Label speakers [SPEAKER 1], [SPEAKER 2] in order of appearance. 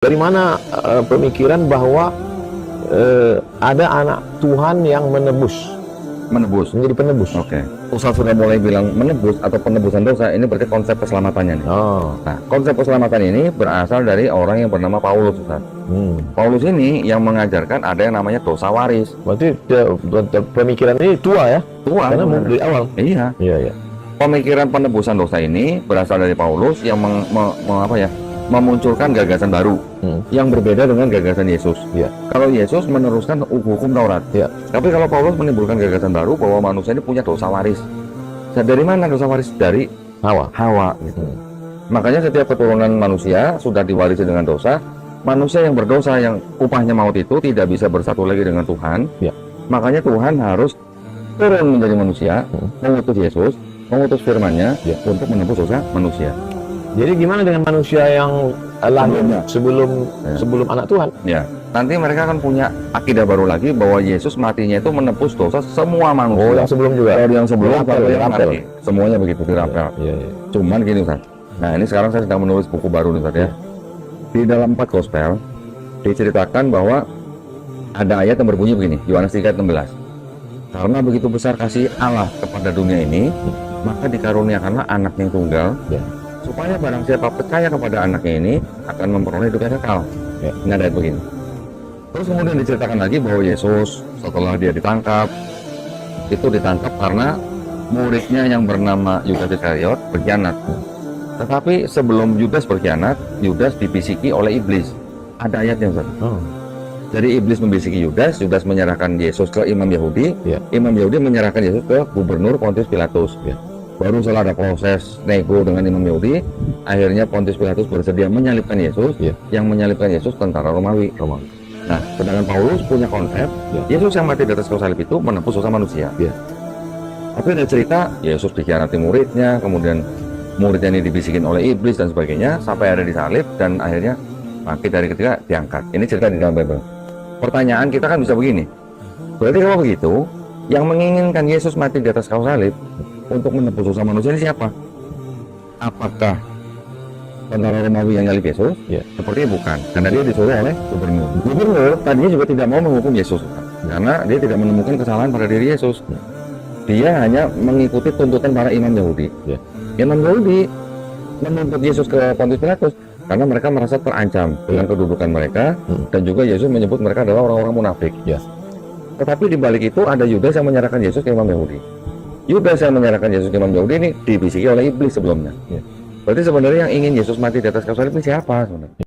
[SPEAKER 1] Dari mana pemikiran bahwa ada anak Tuhan yang menebus menjadi penebus?
[SPEAKER 2] Oke. Ustaz sudah mulai bilang menebus atau penebusan dosa, ini berarti konsep keselamatannya nih.
[SPEAKER 1] Oh.
[SPEAKER 2] Nah, konsep keselamatan ini berasal dari orang yang bernama Paulus, Ustaz. Paulus ini yang mengajarkan ada yang namanya dosa waris.
[SPEAKER 1] Berarti pemikiran ini tua ya?
[SPEAKER 2] Tua,
[SPEAKER 1] karena dari awal.
[SPEAKER 2] Iya.
[SPEAKER 1] Iya.
[SPEAKER 2] Pemikiran penebusan dosa ini berasal dari Paulus yang memunculkan gagasan baru yang berbeda dengan gagasan Yesus.
[SPEAKER 1] Ya.
[SPEAKER 2] Kalau Yesus meneruskan hukum Taurat.
[SPEAKER 1] Ya.
[SPEAKER 2] Tapi kalau Paulus menimbulkan gagasan baru bahwa manusia ini punya dosa waris. Dari mana dosa waris? Dari Hawa. Gitu. Makanya setiap keturunan manusia sudah diwarisi dengan dosa. Manusia yang berdosa yang upahnya maut itu tidak bisa bersatu lagi dengan Tuhan.
[SPEAKER 1] Ya.
[SPEAKER 2] Makanya Tuhan harus turun menjadi manusia, mengutus Yesus, mengutus firman-Nya untuk menebus dosa manusia.
[SPEAKER 1] Jadi gimana dengan manusia yang lahir sebelum anak Tuhan?
[SPEAKER 2] Ya, nanti mereka akan punya akidah baru lagi bahwa Yesus matinya itu menebus dosa semua manusia.
[SPEAKER 1] Oh, yang sebelum juga?
[SPEAKER 2] Kalau yang sebelum,
[SPEAKER 1] dirapel,
[SPEAKER 2] yang mati. Semuanya begitu, dirapel.
[SPEAKER 1] Iya.
[SPEAKER 2] Cuman gini, Ustaz. Nah, ini sekarang saya sedang menulis buku baru nih, Ustaz ya. Di dalam 4 gospel, diceritakan bahwa ada ayat yang berbunyi begini, Yohanes 3:16. Karena begitu besar kasih Allah kepada dunia ini, maka dikaruniakanlah anak yang tunggal, supaya barang siapa percaya kepada anaknya ini akan memperoleh hidup yang kekal. Ini ada ayat begini. Terus kemudian diceritakan lagi bahwa Yesus setelah dia ditangkap, itu ditangkap karena muridnya yang bernama Yudas Iskariot berkhianat. Tetapi sebelum Yudas berkhianat, Yudas dibisiki oleh iblis. Ada ayatnya, Ustaz. Jadi iblis membisiki Yudas, Yudas menyerahkan Yesus ke imam Yahudi, imam Yahudi menyerahkan Yesus ke gubernur Pontius Pilatus. Baru setelah ada proses nego dengan imam Yahudi, akhirnya Pontius Pilatus bersedia menyalibkan Yesus. Yang menyalibkan Yesus tentara Romawi. Nah, sedangkan Paulus punya konsep Yesus yang mati di atas kayu salib itu menebus dosa manusia. Tapi ada cerita Yesus dikhianati muridnya, kemudian muridnya ini dibisikin oleh iblis dan sebagainya, sampai ada disalib dan akhirnya bangkit dari ketiga diangkat. Ini cerita di dalam Bible. Pertanyaan kita kan bisa begini, berarti kalau begitu yang menginginkan Yesus mati di atas kayu salib untuk menebus dosa manusia ini siapa? Apakah tentara Romawi yang nyalib Yesus? Sepertinya bukan, karena dia disuruh oleh gubernur. Gubernur tadinya juga tidak mau menghukum Yesus karena dia tidak menemukan kesalahan pada diri Yesus. Dia hanya mengikuti tuntutan para imam Yahudi. Imam Yahudi menuntut Yesus ke Pontius Pilatus karena mereka merasa terancam dengan kedudukan mereka, dan juga Yesus menyebut mereka adalah orang-orang munafik. Tetapi di balik itu ada Yudas yang menyerahkan Yesus ke imam Yahudi. Yudas yang menyerahkan Yesus ke imam Yahudi ini dibisiki oleh iblis sebelumnya. Berarti sebenarnya yang ingin Yesus mati di atas kayu salib ini siapa sebenarnya?